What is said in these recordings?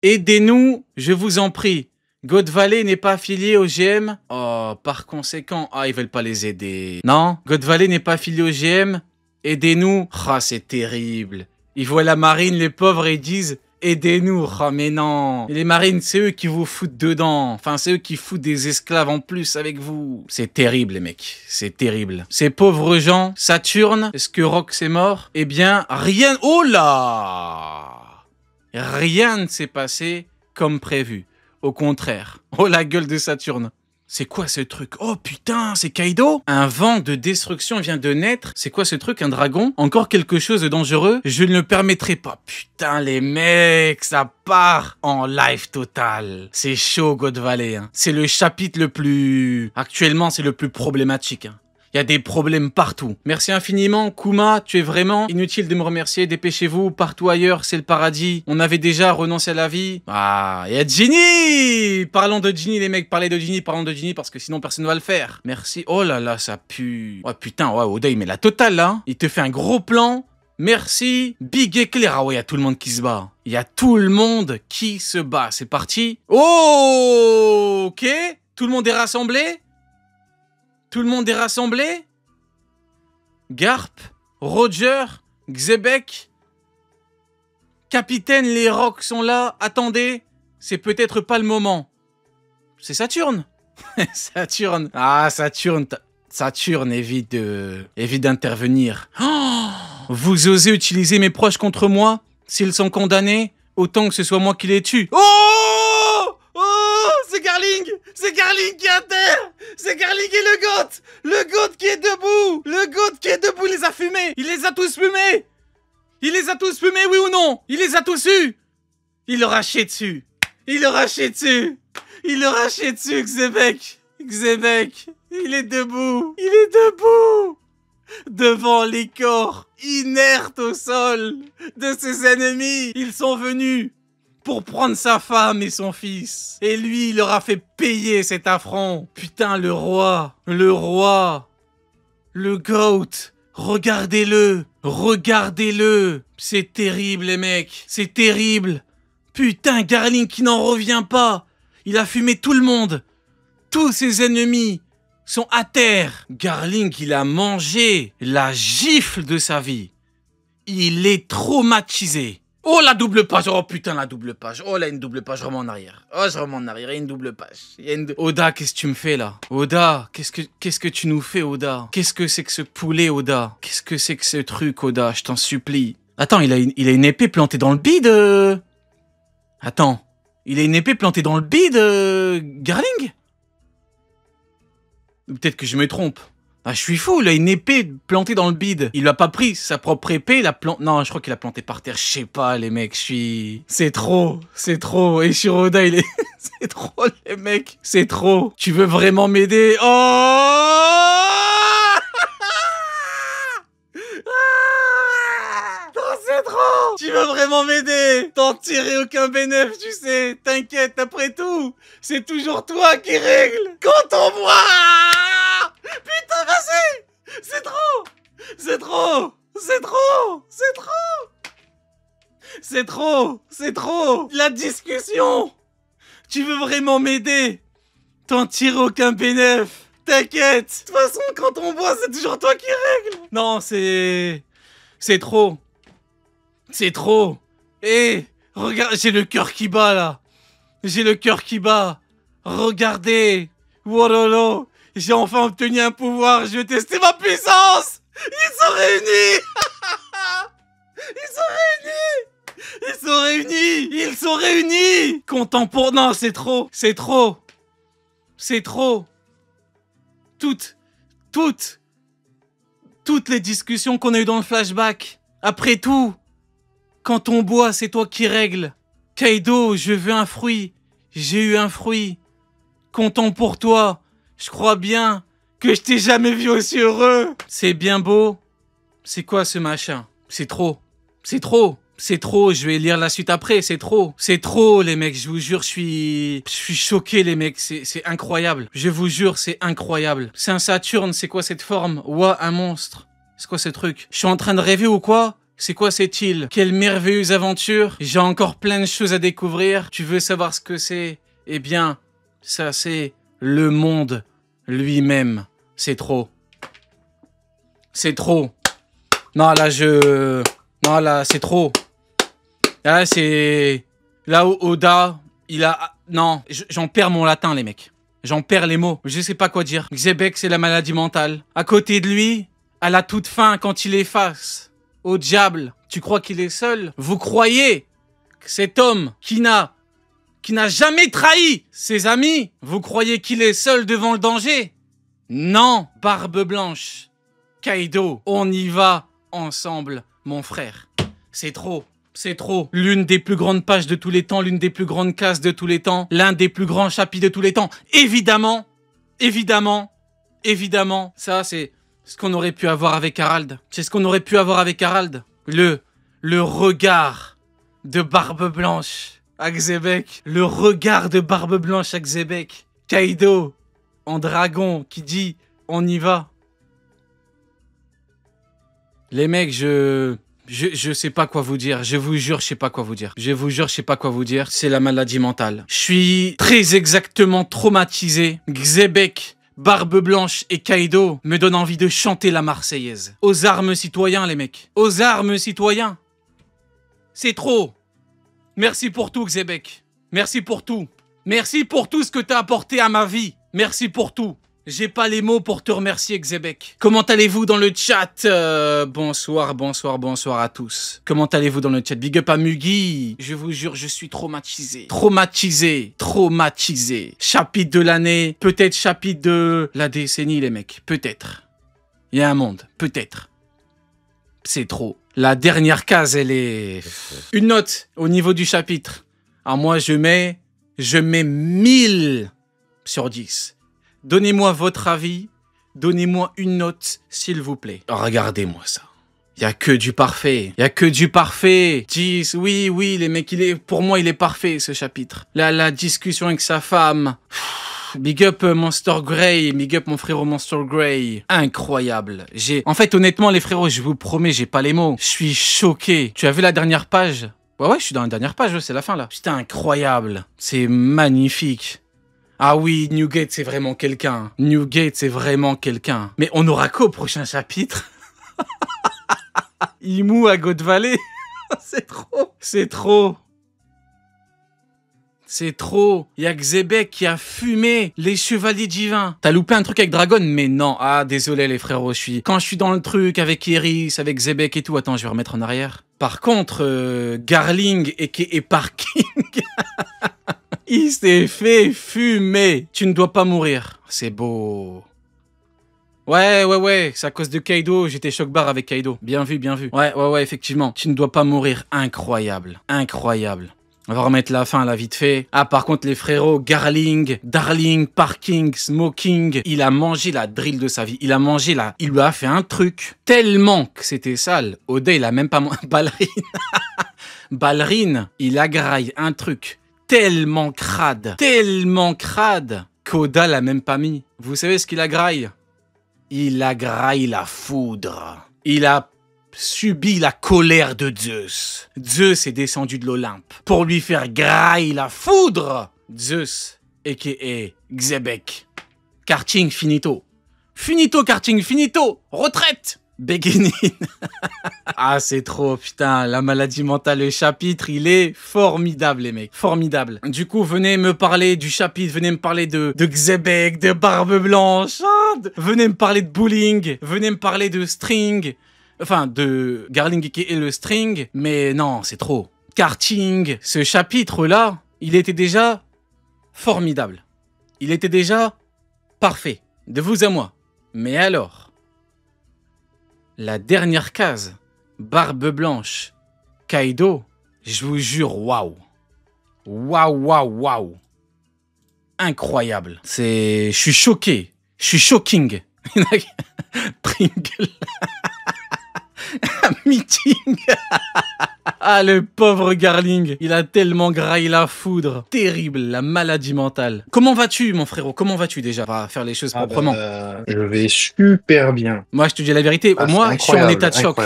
Aidez-nous, je vous en prie. God Valley n'est pas affilié au GM. Oh, par conséquent... Ah, ils veulent pas les aider. Non, God Valley n'est pas affilié au GM. Aidez-nous. Ah, c'est terrible. Ils voient la marine, les pauvres, et ils disent... Aidez-nous. Ah, mais non. Et les marines, c'est eux qui vous foutent dedans. Enfin, c'est eux qui foutent des esclaves en plus avec vous. C'est terrible, les mecs. C'est terrible. Ces pauvres gens, Saturne, est-ce que Rox est mort? Eh bien, rien... Oh là! Rien ne s'est passé comme prévu. Au contraire. Oh la gueule de Saturne. C'est quoi ce truc? Oh putain, c'est Kaido? Un vent de destruction vient de naître. C'est quoi ce truc? Un dragon? Encore quelque chose de dangereux? Je ne le permettrai pas. Putain les mecs, ça part en live total. C'est chaud God Valley. Hein. C'est le chapitre le plus... Actuellement, c'est le plus problématique. Hein. Il y a des problèmes partout. Merci infiniment, Kuma, tu es vraiment inutile de me remercier. Dépêchez-vous, partout ailleurs, c'est le paradis. On avait déjà renoncé à la vie. Ah, il y a Ginny! Parlons de Ginny, les mecs, parlez de Ginny, parlons de Ginny, parce que sinon personne ne va le faire. Merci. Oh là là, ça pue. Oh putain, ouais, Oda, il met la totale, là. Il te fait un gros plan. Merci. Big éclair. Ah ouais, il y a tout le monde qui se bat. Il y a tout le monde qui se bat. C'est parti. Oh, ok. Tout le monde est rassemblé. Tout le monde est rassemblé? Garp, Roger, Xebec, Capitaine, les Rocs sont là. Attendez, c'est peut-être pas le moment. C'est Saturne. Saturne. Ah, Saturne. Saturne évite d'intervenir. Oh, vous osez utiliser mes proches contre moi? S'ils sont condamnés, autant que ce soit moi qui les tue. Oh! Oh! C'est Garling! C'est Garling qui est à terre! C'est Garling et le GOAT! Le GOAT qui est debout! Le GOAT qui est debout, il les a fumés! Il les a tous fumés! Il les a tous fumés, oui ou non? Il les a tous eus! Il leur a chié dessus! Il leur a chié dessus! Il leur a chié dessus, Xebec! Xebec! Il est debout! Il est debout! Devant les corps inertes au sol de ses ennemis! Ils sont venus pour prendre sa femme et son fils. Et lui, il leur a fait payer cet affront. Putain, le roi, le GOAT, regardez-le, regardez-le. C'est terrible, les mecs, c'est terrible. Putain, Garling qui n'en revient pas. Il a fumé tout le monde. Tous ses ennemis sont à terre. Garling, il a mangé la gifle de sa vie. Il est traumatisé. Oh, la double page. Oh, putain, la double page. Oh, là, une double page. Je remets en arrière. Oh, je remets en arrière. Il y a une double page. Oda, qu'est-ce que tu me fais, là? Oda, qu'est-ce que tu nous fais, Oda? Qu'est-ce que c'est que ce poulet, Oda? Qu'est-ce que c'est que ce truc, Oda? Je t'en supplie. Attends, il a une épée plantée dans le bide, Attends. Il a une épée plantée dans le bide, Garling? Peut-être que je me trompe. Ah, je suis fou, il a une épée plantée dans le bide. Il a pas pris sa propre épée, il a planté... Non, je crois qu'il a planté par terre. Je sais pas, les mecs, je suis... C'est trop, c'est trop. Et Shiroda, il est... C'est trop, les mecs. C'est trop. Tu veux vraiment m'aider? Oh! Non, c'est trop! Tu veux vraiment m'aider? T'en tirer aucun bénéfice, tu sais. T'inquiète, après tout, c'est toujours toi qui règle. Quand on voit... Putain, vas-y! C'est trop! C'est trop! C'est trop! C'est trop! C'est trop! C'est trop! La discussion! Tu veux vraiment m'aider? T'en tires aucun bénéf! T'inquiète! De toute façon, quand on boit, c'est toujours toi qui règle! Non, c'est trop! C'est trop! Eh! Regarde, j'ai le cœur qui bat, là! J'ai le cœur qui bat! Regardez! Wololo! J'ai enfin obtenu un pouvoir, je vais tester ma puissance! Ils sont réunis! Ils sont réunis! Ils sont réunis! Ils sont réunis! Content pour... Non, c'est trop! C'est trop! C'est trop! Toutes les discussions qu'on a eues dans le flashback. Après tout, quand on boit, c'est toi qui règles. Kaido, je veux un fruit. J'ai eu un fruit. Content pour toi. Je crois bien que je t'ai jamais vu aussi heureux. C'est bien beau. C'est quoi ce machin? C'est trop. C'est trop. C'est trop. Je vais lire la suite après. C'est trop. C'est trop, les mecs. Je vous jure, je suis choqué, les mecs. C'est incroyable. Je vous jure, c'est incroyable. C'est un Saturne. C'est quoi cette forme? Ouah, un monstre. C'est quoi ce truc? Je suis en train de rêver ou quoi? C'est quoi cette île? Quelle merveilleuse aventure! J'ai encore plein de choses à découvrir. Tu veux savoir ce que c'est? Eh bien, ça c'est le monde lui-même. C'est trop. C'est trop. Non, là, Non, là, c'est trop. Là, c'est... Là, Oda, il a... Non, j'en perds mon latin, les mecs. J'en perds les mots. Je sais pas quoi dire. Xebec, c'est la maladie mentale. À côté de lui, à la toute fin, quand il est face au diable, tu crois qu'il est seul? Vous croyez que cet homme qui n'a jamais trahi ses amis, vous croyez qu'il est seul devant le danger? Non, Barbe Blanche, Kaido, on y va ensemble, mon frère. C'est trop. C'est trop. L'une des plus grandes pages de tous les temps, l'une des plus grandes cases de tous les temps, l'un des plus grands chapitres de tous les temps. Évidemment, évidemment, évidemment. Ça, c'est ce qu'on aurait pu avoir avec Harald. C'est ce qu'on aurait pu avoir avec Harald. Le regard de Barbe Blanche à Xebec. Le regard de Barbe Blanche à Xebec. Kaido, en dragon, qui dit « on y va ». Les mecs, je sais pas quoi vous dire. Je vous jure, je sais pas quoi vous dire. Je vous jure, je sais pas quoi vous dire. C'est la maladie mentale. Je suis très exactement traumatisé. Xebec, Barbe Blanche et Kaido me donnent envie de chanter la Marseillaise. Aux armes citoyens, les mecs. Aux armes citoyens. C'est trop. Merci pour tout, Xebec. Merci pour tout. Merci pour tout ce que t'as apporté à ma vie. Merci pour tout. J'ai pas les mots pour te remercier, Xebec. Comment allez-vous dans le chat? Bonsoir, bonsoir, bonsoir à tous. Comment allez-vous dans le chat? Big up à Mugi. Je vous jure, je suis traumatisé. Traumatisé. Traumatisé. Chapitre de l'année. Peut-être chapitre de la décennie, les mecs. Peut-être. Il y a un monde. Peut-être. C'est trop. La dernière case, elle est... Une note au niveau du chapitre. Alors moi, je mets 1000 sur 10. Donnez-moi votre avis, donnez-moi une note, s'il vous plaît. Regardez-moi ça. Il y a que du parfait. Il y a que du parfait. 10, oui, les mecs, pour moi, il est parfait, ce chapitre. La discussion avec sa femme. Big up Monster Grey, big up mon frérot Monster Grey. Incroyable. En fait, honnêtement, les frérots, je vous promets, j'ai pas les mots. Je suis choqué. Tu as vu la dernière page? Ouais, je suis dans la dernière page, c'est la fin, là. Putain, incroyable. C'est magnifique. Ah oui, Newgate, c'est vraiment quelqu'un. Newgate, c'est vraiment quelqu'un. Mais on aura qu'au prochain chapitre. Imu à God Valley. C'est trop. C'est trop. C'est trop. Il y a Xebec qui a fumé les chevaliers divins. T'as loupé un truc avec Dragon? Mais non. Ah, désolé les frérots, quand je suis dans le truc avec Iris, avec Xebec et tout. Attends, je vais remettre en arrière. Par contre, Garling et Parking... Il s'est fait fumer. Tu ne dois pas mourir. C'est beau. Ouais. C'est à cause de Kaido. J'étais choc-barre avec Kaido. Bien vu, bien vu. Ouais, effectivement. Tu ne dois pas mourir. Incroyable. Incroyable. On va remettre la fin, là, vite fait. Ah, par contre, les frérots, Garling, Darling, Parking, Smoking, il a mangé la drill de sa vie. Il lui a fait un truc tellement que c'était sale. Oda, il a même pas... Ballerine. Ballerine, il a graillé un truc tellement crade qu'Oda l'a même pas mis. Vous savez ce qu'il a graille? Il a graille la foudre. Il a subi la colère de Zeus. Zeus est descendu de l'Olympe pour lui faire graille la foudre. Zeus, a.k.a. Xebec. Karting finito. Finito, karting finito. Retraite. Beginning. Ah, c'est trop, putain, la maladie mentale, le chapitre, il est formidable, les mecs, formidable. Du coup, venez me parler du chapitre, venez me parler de Xebec, de Barbe Blanche, venez me parler de Bowling, venez me parler de String, enfin, de Garling et le String, mais non, c'est trop. Karting, ce chapitre-là, il était déjà formidable. Il était déjà parfait, de vous à moi. Mais alors... La dernière case, Barbe Blanche, Kaido, je vous jure, waouh. Waouh. Incroyable. Je suis choqué. Je suis shocking. Pringle. Meeting. Ah, le pauvre Garling. Il a tellement graillé la foudre. Terrible, la maladie mentale. Comment vas-tu, mon frérot? Comment vas-tu déjà? On va faire les choses proprement. Je vais super bien. Moi, je te dis la vérité. Moi, je suis en état de choc.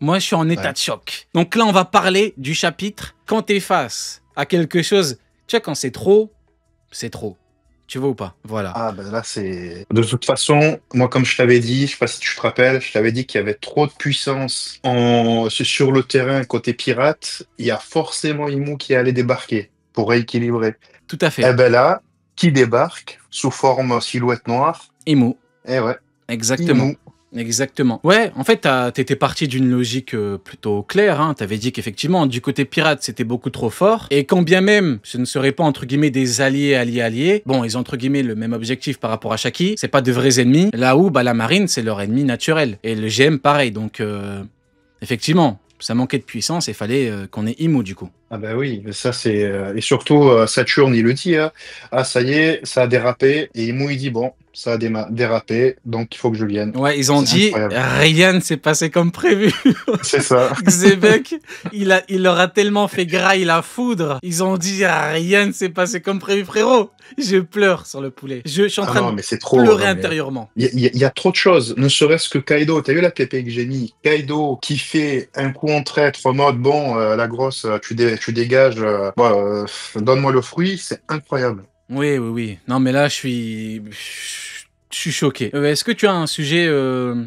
Moi, je suis en état Ouais. de choc. Donc là, on va parler du chapitre quand t'es face à quelque chose. Tu sais, quand c'est trop, c'est trop. Tu vois ou pas? Voilà. Ah ben là c'est. De toute façon, moi comme je t'avais dit, je sais pas si tu te rappelles, je t'avais dit qu'il y avait trop de puissance sur le terrain côté pirate. Il y a forcément Imou qui allait débarquer pour rééquilibrer. Tout à Eh fait. ben là, qui débarque sous forme silhouette noire? Imo. Eh ouais, Exactement. Imou. Exactement. Ouais, en fait, t'étais parti d'une logique plutôt claire. Hein. T'avais dit qu'effectivement, du côté pirate, c'était beaucoup trop fort. Et quand bien même, ce ne serait pas entre guillemets des alliés. Bon, ils ont entre guillemets le même objectif par rapport à Shaki. C'est pas de vrais ennemis. Là où, bah, la marine, c'est leur ennemi naturel. Et le GM, pareil. Donc, effectivement, ça manquait de puissance et fallait qu'on ait Imo du coup. Ah ben oui, mais ça c'est et surtout Saturne il le dit hein. Ah ça y est, ça a dérapé et Imou il dit bon, ça a dérapé donc il faut que je vienne. Ouais, ils ont C'est dit incroyable. rien ne s'est passé comme prévu. C'est ça. Xebec, il leur a tellement fait graille la foudre. Ils ont dit rien ne s'est passé comme prévu, frérot. Je pleure sur le poulet. Je suis en Ah train non, de mais c'est trop. pleurer Non, mais intérieurement. il y a trop de choses. Ne serait-ce que Kaido. T'as vu la PP que j'ai mis? Kaido qui fait un coup en traître en mode bon, la grosse, tu dégages. Bon, donne-moi le fruit. C'est incroyable. Oui, oui, oui. Non, mais là, je suis choqué. Est-ce que tu as un sujet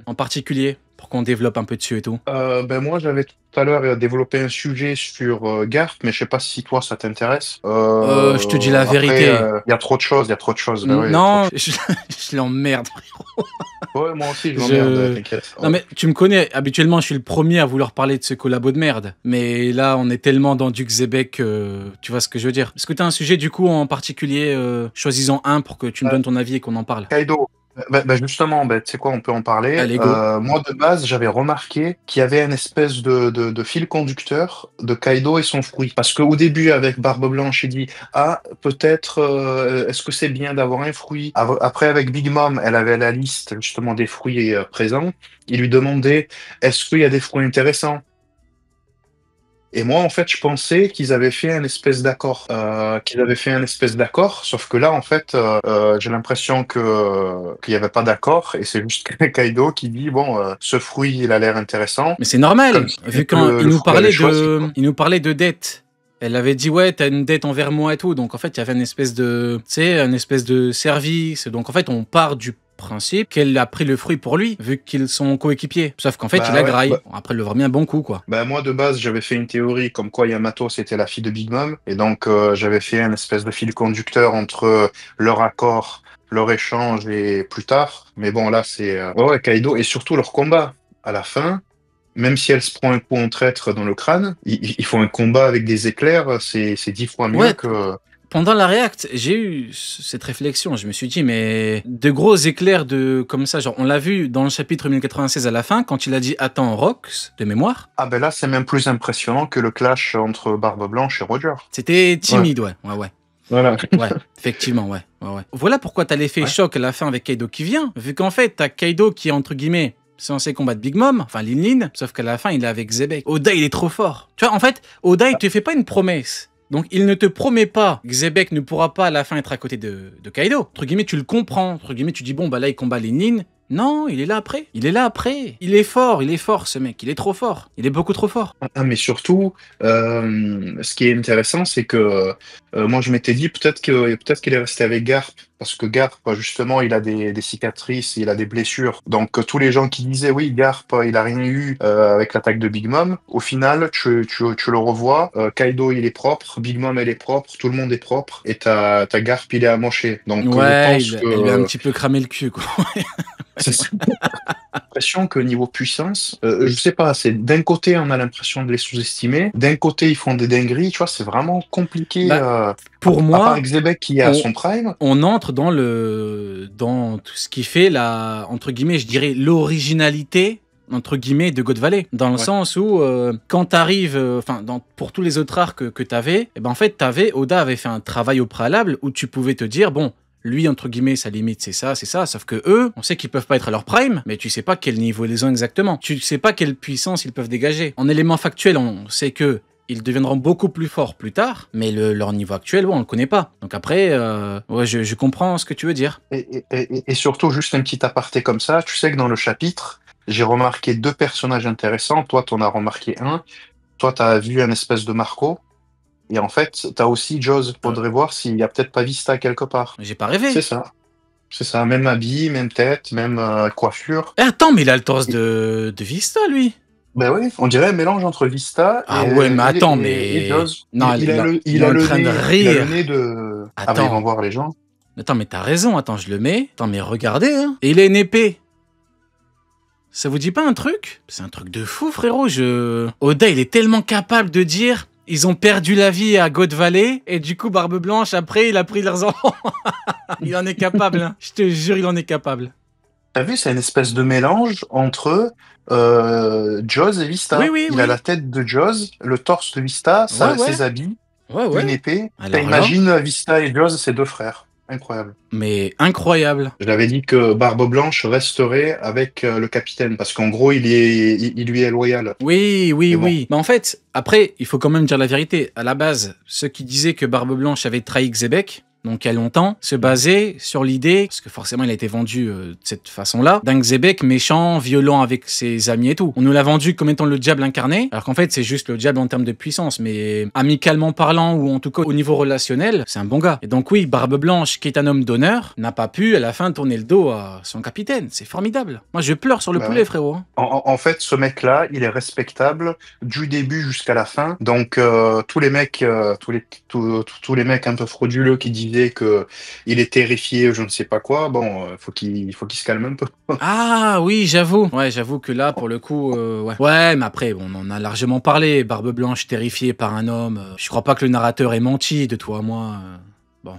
en particulier pour qu'on développe un peu dessus et tout? Ben moi, j'avais tout à l'heure développé un sujet sur Garp, mais je sais pas si toi ça t'intéresse. Je te dis la Après, vérité. il y a trop de choses. Il y a trop de choses. Ben ouais, il y a trop de Non, choses. je l'emmerde. Ouais, moi aussi, je m'emmerde. Je... T'inquiète. Non Ouais. mais tu me connais, habituellement je suis le premier à vouloir parler de ce collabo de merde. Mais là on est tellement dans du Xebec, tu vois ce que je veux dire. Est-ce que tu as un sujet du coup en particulier, choisis-en un pour que tu me donnes ton avis et qu'on en parle. Kaido, justement, tu sais quoi, on peut en parler. Allez go. Moi, de base, j'avais remarqué qu'il y avait une espèce de fil conducteur de Kaido et son fruit. Parce qu'au début, avec Barbe Blanche, il dit, ah, peut-être, est-ce que c'est bien d'avoir un fruit? Après, avec Big Mom, elle avait la liste, justement, des fruits présents. Il lui demandait, est-ce qu'il y a des fruits intéressants? Et moi, en fait, je pensais qu'ils avaient fait un espèce d'accord, sauf que là, en fait, j'ai l'impression que qu'il y avait pas d'accord, et c'est juste Kaido qui dit bon, ce fruit, il a l'air intéressant, Mais c'est normal, comme si vu quand le fruit avait choisi, quoi. il nous parlait de dette. Elle avait dit ouais t'as une dette envers moi et tout, donc en fait il y avait une espèce de, tu sais, une espèce de service. Donc en fait on part du principe qu'elle a pris le fruit pour lui, vu qu'ils sont coéquipiers. Sauf qu'en fait il Bah a ouais. graille. Bon, après il le remet un bon coup quoi. Bah moi de base j'avais fait une théorie comme quoi Yamato c'était la fille de Big Mom et donc j'avais fait un espèce de fil conducteur entre leur accord, leur échange et plus tard. Mais bon là c'est ouais, Kaido et surtout leur combat à la fin. Même si elle se prend un coup en traître dans le crâne, ils font un combat avec des éclairs, c'est 10 fois mieux Ouais, que. pendant la React, j'ai eu cette réflexion. Je me suis dit, mais de gros éclairs de comme ça, genre on l'a vu dans le chapitre 1096 à la fin, quand il a dit attends Rox, de mémoire. Ah ben là c'est même plus impressionnant que le clash entre Barbe Blanche et Roger. C'était Ouais. timide, ouais. Ouais. Voilà. Ouais, effectivement, ouais. Voilà pourquoi t'as l'effet Ouais. choc à la fin avec Kaido qui vient, vu qu'en fait, t'as Kaido qui est entre guillemets censé combattre Big Mom, enfin Lin Lin, sauf qu'à la fin, il est avec Xebec. Oda, il est trop fort. Tu vois, en fait, Oda, il te fait pas une promesse. Donc, il ne te promet pas que Xebec ne pourra pas à la fin être à côté de Kaido. Entre guillemets, tu le comprends. Entre guillemets, tu dis, bon, bah là, il combat Lin Lin. Non, il est là après. Il est là après. Il est fort, ce mec. Il est trop fort. Il est beaucoup trop fort. Ah, mais surtout, ce qui est intéressant, c'est que moi je m'étais dit peut-être qu'il est resté avec Garp, parce que Garp, justement, il a des cicatrices, il a des blessures. Donc tous les gens qui disaient oui, Garp, il a rien eu avec l'attaque de Big Mom, au final, tu le revois, Kaido il est propre, Big Mom elle est propre, tout le monde est propre, et t'as Garp il est amoché. Donc je Ouais, pense elle lui a un que petit peu cramé le cul, quoi. c'est l'impression que niveau puissance, je sais pas, c'est d'un côté on a l'impression de les sous-estimer, d'un côté ils font des dingueries, tu vois, c'est vraiment compliqué. Bah, pour À moi, part Xebec qui est à son prime. on entre dans tout ce qui fait la, entre guillemets, je dirais l'originalité entre guillemets de God Valley, dans le sens où quand t'arrives, enfin pour tous les autres arcs que t'avais, et ben en fait Oda avait fait un travail au préalable où tu pouvais te dire bon, lui entre guillemets sa limite c'est ça, sauf que eux, on sait qu'ils peuvent pas être à leur prime, mais tu sais pas quel niveau ils ont exactement, tu sais pas quelle puissance ils peuvent dégager. En élément factuel, on sait que ils deviendront beaucoup plus forts plus tard, mais leur niveau actuel, on le connaît pas. Donc après, ouais, je comprends ce que tu veux dire. Et surtout, juste un petit aparté comme ça, tu sais que dans le chapitre, j'ai remarqué deux personnages intéressants. Toi, t'en as remarqué un. Toi, t'as vu un espèce de Marco. Et en fait, t'as aussi Jaws. Faudrait voir s'il y a peut-être pas Vista quelque part. J'ai pas C'est rêvé. ça. C'est ça. Même habit, même tête, même coiffure. Eh, attends, mais il a le torse de Vista, lui. Ben oui, on dirait un mélange entre Vista Ah ouais, mais attends, et Jaws. mais... Non, Il il est a en le train de nez, il a le rire. nez de. Ah ben ils vont Attends. voir les gens. Attends, mais t'as raison. Attends, je le mets. Attends, mais regardez, hein. Et il a une épée. Ça vous dit pas un truc? C'est un truc de fou, frérot. Oda, il est tellement capable de dire... Ils ont perdu la vie à God Valley, et du coup, Barbe Blanche, après, il a pris leurs enfants. Il en est capable, hein. Je te jure, il en est capable. T'as vu, c'est une espèce de mélange entre Jaws et Oui, Vista. oui, Il a la oui. tête de Jaws, le torse de Vista, Ouais, ouais. ses habits, Ouais, une ouais. épée. Alors là, Imagine Vista et Jaws, c'est deux frères. Incroyable. mais incroyable. Je l'avais dit que Barbe Blanche resterait avec le capitaine, parce qu'en gros, il lui est loyal. Oui, oui, Mais bon, oui. Mais en fait, après, il faut quand même dire la vérité. À la base, ceux qui disaient que Barbe Blanche avait trahi Xebec, donc il y a longtemps, se basaient sur l'idée, parce que forcément il a été vendu de cette façon-là, d'un Xebec méchant, violent avec ses amis et tout. On nous l'a vendu comme étant le diable incarné, alors qu'en fait c'est juste le diable en termes de puissance, mais amicalement parlant, ou en tout cas au niveau relationnel, c'est un bon gars. Et donc oui, Barbe Blanche, qui est un homme d'honneur, n'a pas pu à la fin tourner le dos à son capitaine. C'est formidable. Moi je pleure sur le bah poulet, ouais. frérot. En fait, ce mec-là, il est respectable du début jusqu'à la fin. Donc, tous les mecs, tous les mecs un peu frauduleux qui disaient que il est terrifié ou je ne sais pas quoi, bon, faut qu'il se calme un peu. Ah oui, j'avoue. Ouais, j'avoue que là, pour le coup, ouais. Ouais, mais après, bon, on en a largement parlé. Barbe Blanche terrifiée par un homme. Je crois pas que le narrateur ait menti de toi à moi. Bon.